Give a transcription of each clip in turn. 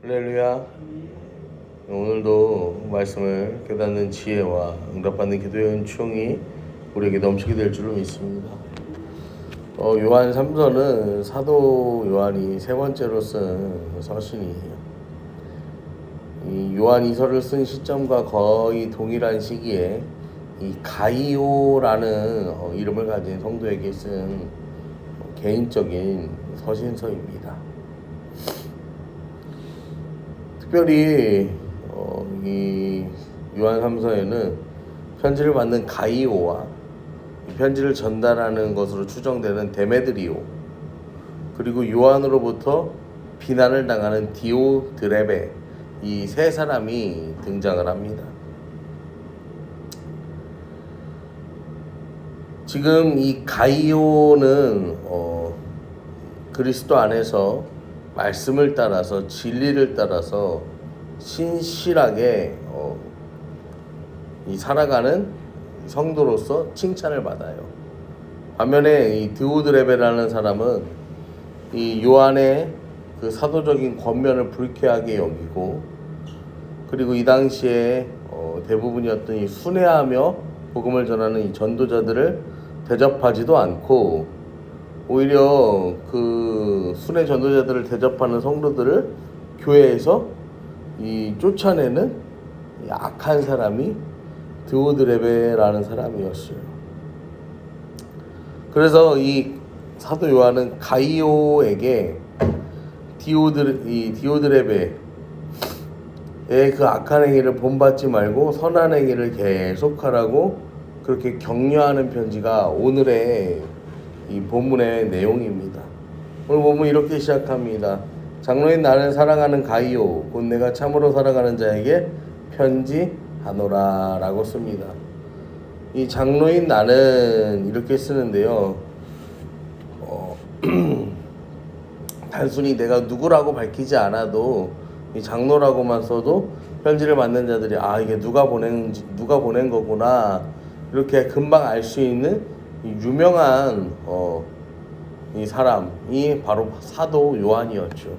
할렐루야. 오늘도 말씀을 깨닫는 지혜와 응답받는 기도의 은총이 우리에게 넘치게 될 줄로 믿습니다. 요한 3서는 사도 요한이 세 번째로 쓴 서신이에요. 이 요한 2서를 쓴 시점과 거의 동일한 시기에 이 가이오라는 이름을 가진 성도에게 쓴 개인적인 서신서입니다. 특별히 이 요한 3서에는 편지를 받는 가이오와 편지를 전달하는 것으로 추정되는 데메드리오, 그리고 요한으로부터 비난을 당하는 디오드레베, 이 세 사람이 등장을 합니다. 지금 이 가이오는 그리스도 안에서 말씀을 따라서 진리를 따라서 신실하게 살아가는 성도로서 칭찬을 받아요. 반면에 이 디오드레베라는 사람은 이 요한의 그 사도적인 권면을 불쾌하게 여기고, 그리고 이 당시에 대부분이었던 이 순회하며 복음을 전하는 이 전도자들을 대접하지도 않고, 오히려 그 순회 전도자들을 대접하는 성도들을 교회에서 쫓아내는 악한 사람이 디오드레베라는 사람이었어요. 그래서 이 사도 요한은 가이오에게 디오드레베의 그 악한 행위를 본받지 말고 선한 행위를 계속하라고 그렇게 격려하는 편지가 오늘의 이 본문의 내용입니다. 오늘 본문 이렇게 시작합니다. 장로인 나는 사랑하는 가이오 곧 내가 참으로 사랑하는 자에게 편지하노라 라고 씁니다. 이 장로인 나는 이렇게 쓰는데요, 단순히 내가 누구라고 밝히지 않아도 이 장로라고만 써도 편지를 받는 자들이 이게 누가 보낸 거구나 이렇게 금방 알 수 있는 유명한 이 사람이 바로 사도 요한이었죠.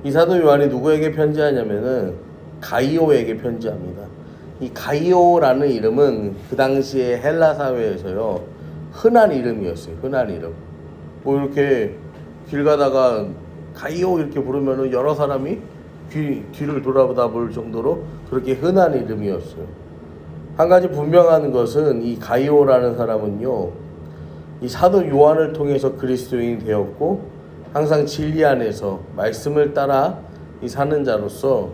이 사도 요한이 누구에게 편지하냐면은 가이오에게 편지합니다. 이 가이오라는 이름은 그 당시에 헬라 사회에서요 흔한 이름이었어요. 흔한 이름. 뭐 이렇게 길 가다가 가이오 이렇게 부르면은 여러 사람이 뒤를 돌아보다 볼 정도로 그렇게 흔한 이름이었어요. 한 가지 분명한 것은 이 가이오라는 사람은요, 이 사도 요한을 통해서 그리스도인이 되었고 항상 진리 안에서 말씀을 따라 사는 자로서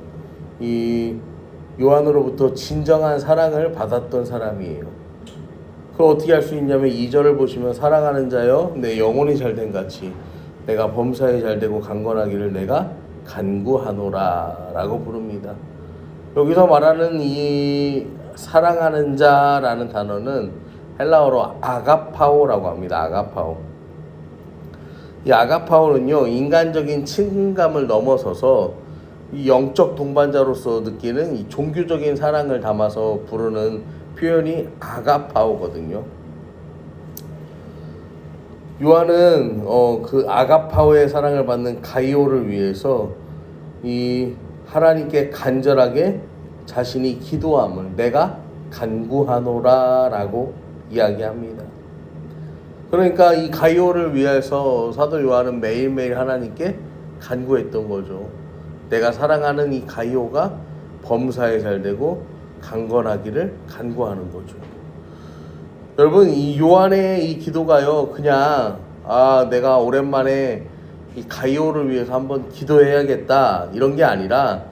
이 요한으로부터 진정한 사랑을 받았던 사람이에요. 그걸 어떻게 할 수 있냐면 2절을 보시면 사랑하는 자여 내 영혼이 잘된 같이 내가 범사에 잘되고 강건하기를 내가 간구하노라 라고 부릅니다. 여기서 말하는 이 사랑하는 자라는 단어는 헬라어로 아가파오라고 합니다. 아가파오. 이 아가파오는요, 인간적인 친감을 넘어서서 이 영적 동반자로서 느끼는 이 종교적인 사랑을 담아서 부르는 표현이 아가파오거든요. 요한은 그 아가파오의 사랑을 받는 가이오를 위해서 이 하나님께 간절하게 자신이 기도함을 내가 간구하노라 라고 이야기합니다. 그러니까 이 가이오를 위해서 사도 요한은 매일매일 하나님께 간구했던 거죠. 내가 사랑하는 이 가이오가 범사에 잘되고 강건하기를 간구하는 거죠. 여러분, 이 요한의 이 기도가요, 그냥 내가 오랜만에 이 가이오를 위해서 한번 기도해야겠다 이런 게 아니라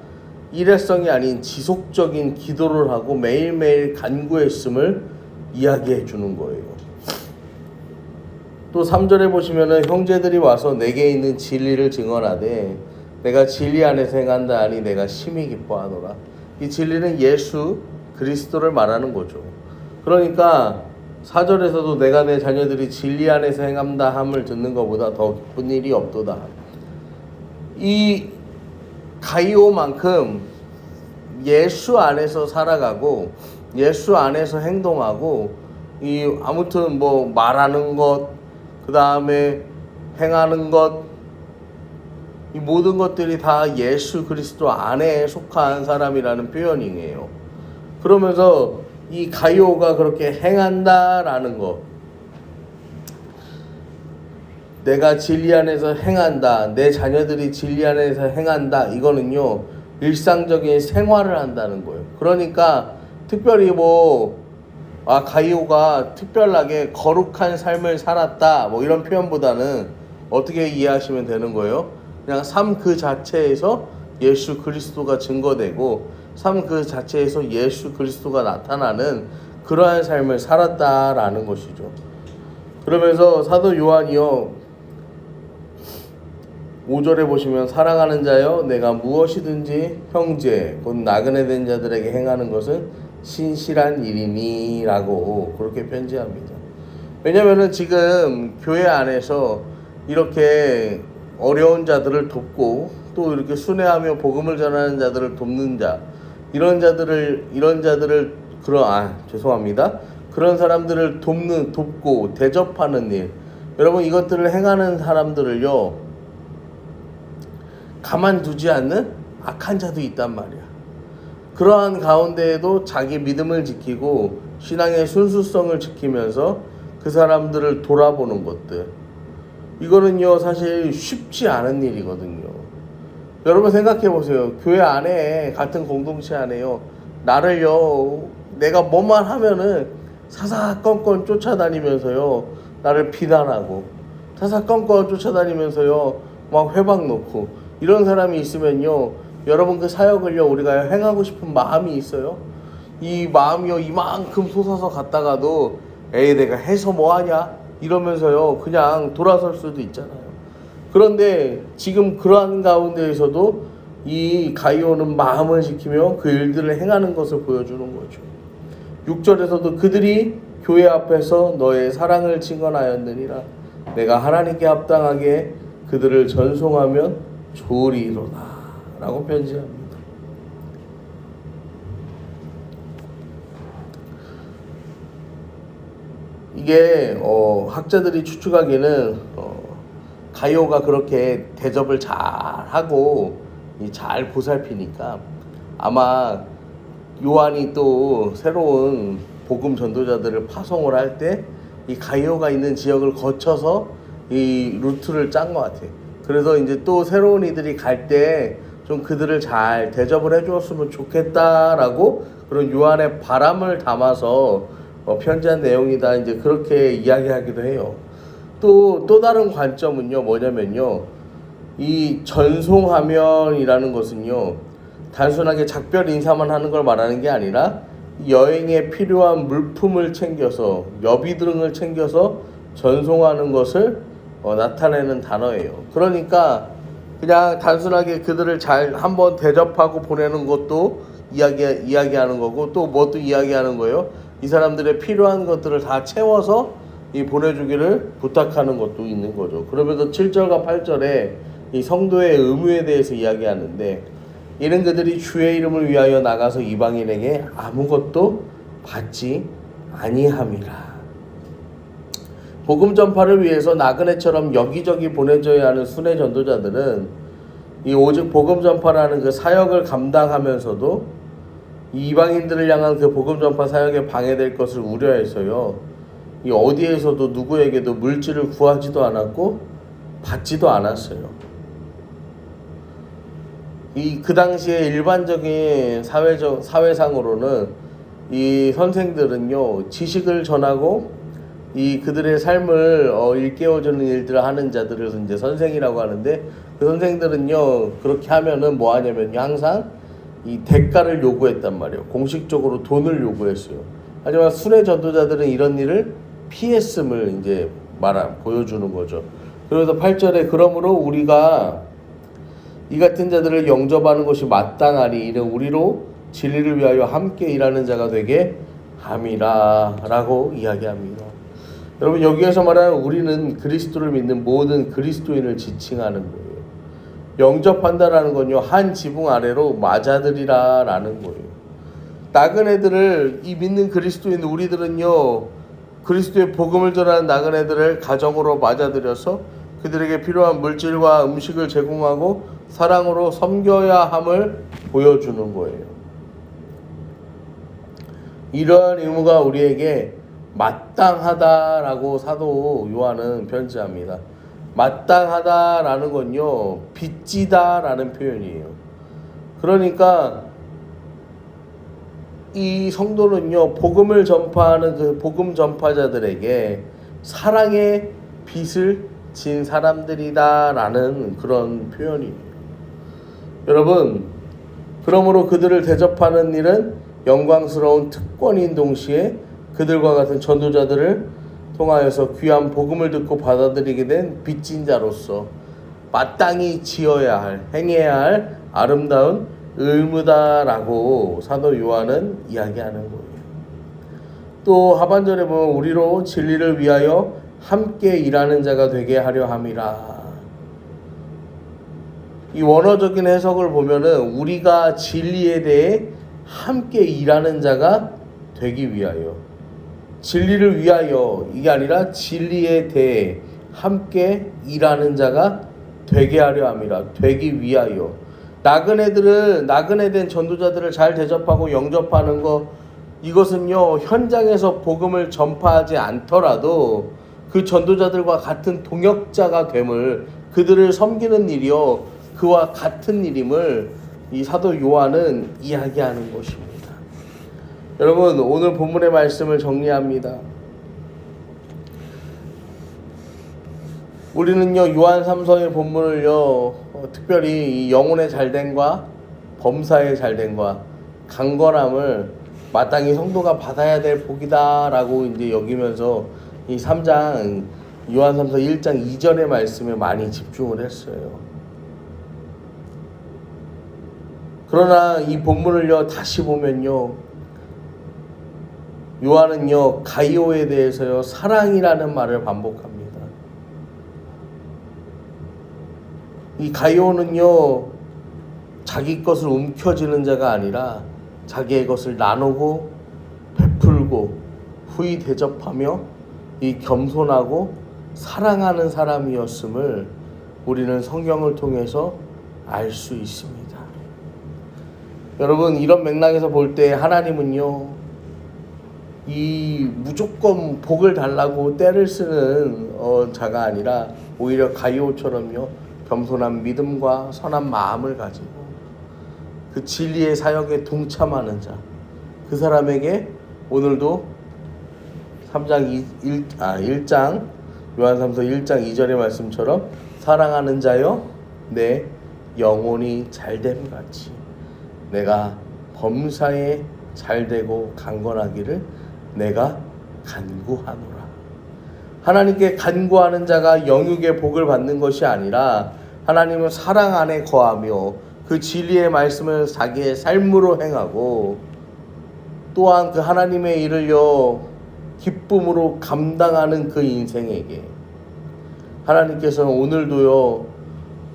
일회성이 아닌 지속적인 기도를 하고 매일매일 간구했음을 이야기해 주는 거예요. 또 3절에 보시면은 형제들이 와서 내게 있는 진리를 증언하되 내가 진리 안에서 행한다 하니 내가 심히 기뻐하노라. 이 진리는 예수 그리스도를 말하는 거죠. 그러니까 4절에서도 내가 내 자녀들이 진리 안에서 행한다 함을 듣는 것보다 더 기쁜 일이 없도다. 이 가이오만큼 예수 안에서 살아가고 예수 안에서 행동하고 아무튼 말하는 것, 그 다음에 행하는 것, 이 모든 것들이 다 예수 그리스도 안에 속한 사람이라는 표현이에요. 그러면서 이 가이오가 그렇게 행한다라는 거, 내가 진리 안에서 행한다, 내 자녀들이 진리 안에서 행한다, 이거는요 일상적인 생활을 한다는 거예요. 그러니까 특별히 가이오가 특별하게 거룩한 삶을 살았다 뭐 이런 표현보다는 어떻게 이해하시면 되는 거예요? 그냥 삶 그 자체에서 예수 그리스도가 증거되고 삶 그 자체에서 예수 그리스도가 나타나는 그러한 삶을 살았다라는 것이죠. 그러면서 사도 요한이요 5절에 보시면, 사랑하는 자여, 내가 무엇이든지 형제 곧 나그네 된 자들에게 행하는 것은 신실한 일이니 라고 그렇게 편지합니다. 왜냐면은 지금 교회 안에서 이렇게 어려운 자들을 돕고 또 이렇게 순회하며 복음을 전하는 자들을 돕는 자, 이런 자들을 그런 사람들을 돕고 대접하는 일, 여러분 이것들을 행하는 사람들을요 가만두지 않는 악한 자도 있단 말이야. 그러한 가운데에도 자기 믿음을 지키고 신앙의 순수성을 지키면서 그 사람들을 돌아보는 것들, 이거는요 사실 쉽지 않은 일이거든요. 여러분 생각해 보세요. 교회 안에, 같은 공동체 안에요, 나를요 내가 뭐만 하면은 사사건건 쫓아다니면서요 나를 비난하고 사사건건 쫓아다니면서요 막 회방 놓고, 이런 사람이 있으면요 여러분 그 사역을요 우리가 행하고 싶은 마음이 있어요? 이 마음이요 이만큼 솟아서 갔다가도 에이 내가 해서 뭐하냐 이러면서요 그냥 돌아설 수도 있잖아요. 그런데 지금 그러한 가운데에서도 이 가이오는 마음을 지키며 그 일들을 행하는 것을 보여주는 거죠. 6절에서도 그들이 교회 앞에서 너의 사랑을 증언하였느니라. 내가 하나님께 합당하게 그들을 전송하면 좋으리로다 라고 편지합니다. 이게 학자들이 추측하기는 가이오가 그렇게 대접을 잘 하고 잘 보살피니까 아마 요한이 또 새로운 복음 전도자들을 파송을 할 때 이 가이오가 있는 지역을 거쳐서 이 루트를 짠 것 같아요. 그래서 이제 또 새로운 이들이 갈 때 좀 그들을 잘 대접을 해주었으면 좋겠다라고 그런 요한의 바람을 담아서 편지한 내용이다, 이제 그렇게 이야기하기도 해요. 또 다른 관점은요 뭐냐면요, 이 전송하면이라는 것은요 단순하게 작별 인사만 하는 걸 말하는 게 아니라 여행에 필요한 물품을 챙겨서, 여비 등을 챙겨서 전송하는 것을 나타내는 단어예요. 그러니까 그냥 단순하게 그들을 잘 한번 대접하고 보내는 것도 이야기하는 거고, 또 뭐 또 이야기하는 거예요? 이 사람들의 필요한 것들을 다 채워서 보내주기를 부탁하는 것도 있는 거죠. 그러면서 7절과 8절에 이 성도의 의무에 대해서 이야기하는데, 이는 그들이 주의 이름을 위하여 나가서 이방인에게 아무것도 받지 아니함이라. 복음 전파를 위해서 나그네처럼 여기저기 보내져야 하는 순회 전도자들은 이 오직 복음 전파라는 그 사역을 감당하면서도 이 이방인들을 향한 그 복음 전파 사역에 방해될 것을 우려해서요, 이 어디에서도 누구에게도 물질을 구하지도 않았고 받지도 않았어요. 그 당시에 일반적인 사회상으로는 이 선생들은요 지식을 전하고 그들의 삶을 일깨워주는 일들을 하는 자들을 이제 선생이라고 하는데, 그 선생들은요 그렇게 하면은 뭐 하냐면 항상 이 대가를 요구했단 말이에요. 공식적으로 돈을 요구했어요. 하지만 순회 전도자들은 이런 일을 피했음을 이제 보여주는 거죠. 그래서 8절에 그러므로 우리가 이 같은 자들을 영접하는 것이 마땅하니 이는 우리로 진리를 위하여 함께 일하는 자가 되게 함이라 라고 이야기합니다. 여러분 여기에서 말하는 우리는 그리스도를 믿는 모든 그리스도인을 지칭하는 거예요. 영접한다라는 건요 한 지붕 아래로 맞아들이라 라는 거예요. 나그네들을, 이 믿는 그리스도인 우리들은요 그리스도의 복음을 전하는 나그네들을 가정으로 맞아들여서 그들에게 필요한 물질과 음식을 제공하고 사랑으로 섬겨야 함을 보여주는 거예요. 이러한 의무가 우리에게 마땅하다라고 사도 요한은 편지합니다. 마땅하다라는 건요, 빚지다라는 표현이에요. 그러니까 이 성도는요, 복음을 전파하는 그 복음 전파자들에게 사랑의 빚을 진 사람들이다라는 그런 표현이에요. 여러분, 그러므로 그들을 대접하는 일은 영광스러운 특권인 동시에 그들과 같은 전도자들을 통하여서 귀한 복음을 듣고 받아들이게 된 빚진 자로서 마땅히 지어야 할, 행해야 할 아름다운 의무다라고 사도 요한은 이야기하는 거예요. 또 하반절에 보면 우리로 진리를 위하여 함께 일하는 자가 되게 하려 함이라. 이 원어적인 해석을 보면은 우리가 진리에 대해 함께 일하는 자가 되기 위하여, 진리를 위하여 이게 아니라 진리에 대해 함께 일하는 자가 되게 하려 함이라. 되기 위하여. 나그네 된 전도자들을 잘 대접하고 영접하는 것, 이것은요, 현장에서 복음을 전파하지 않더라도 그 전도자들과 같은 동역자가 됨을, 그들을 섬기는 일이요, 그와 같은 일임을 이 사도 요한은 이야기하는 것입니다. 여러분, 오늘 본문의 말씀을 정리합니다. 우리는요, 요한 3서의 본문을요, 특별히 이 영혼의 잘됨과 범사의 잘됨과 강건함을 마땅히 성도가 받아야 될 복이다라고 이제 여기면서 이 3장, 요한 3서 1장 2절의 말씀에 많이 집중을 했어요. 그러나 이 본문을요, 다시 보면요, 요한은요, 가이오에 대해서요, 사랑이라는 말을 반복합니다. 이 가이오는요, 자기 것을 움켜쥐는 자가 아니라 자기의 것을 나누고 베풀고 후히 대접하며 이 겸손하고 사랑하는 사람이었음을 우리는 성경을 통해서 알 수 있습니다. 여러분, 이런 맥락에서 볼 때 하나님은요, 이 무조건 복을 달라고 떼를 쓰는 자가 아니라 오히려 가이오처럼요, 겸손한 믿음과 선한 마음을 가지고 그 진리의 사역에 동참하는 자, 그 사람에게 오늘도 1장 요한 3서 1장 2절의 말씀처럼 사랑하는 자여 내 영혼이 잘됨 같이 내가 범사에 잘되고 강건하기를 내가 간구하노라. 하나님께 간구하는 자가 영육의 복을 받는 것이 아니라 하나님은 사랑 안에 거하며 그 진리의 말씀을 자기의 삶으로 행하고 또한 그 하나님의 일을요, 기쁨으로 감당하는 그 인생에게 하나님께서는 오늘도요,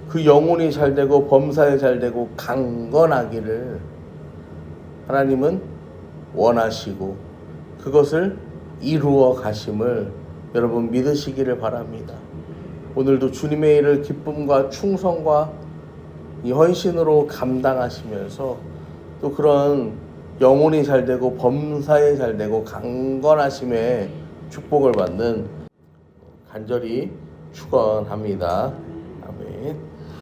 그 영혼이 잘되고 범사에 잘되고 강건하기를 하나님은 원하시고 그것을 이루어 가심을 여러분 믿으시기를 바랍니다. 오늘도 주님의 일을 기쁨과 충성과 이 헌신으로 감당하시면서 또 그런 영혼이 잘되고 범사에 잘되고 강건하심의 축복을 받는 간절히 축원합니다.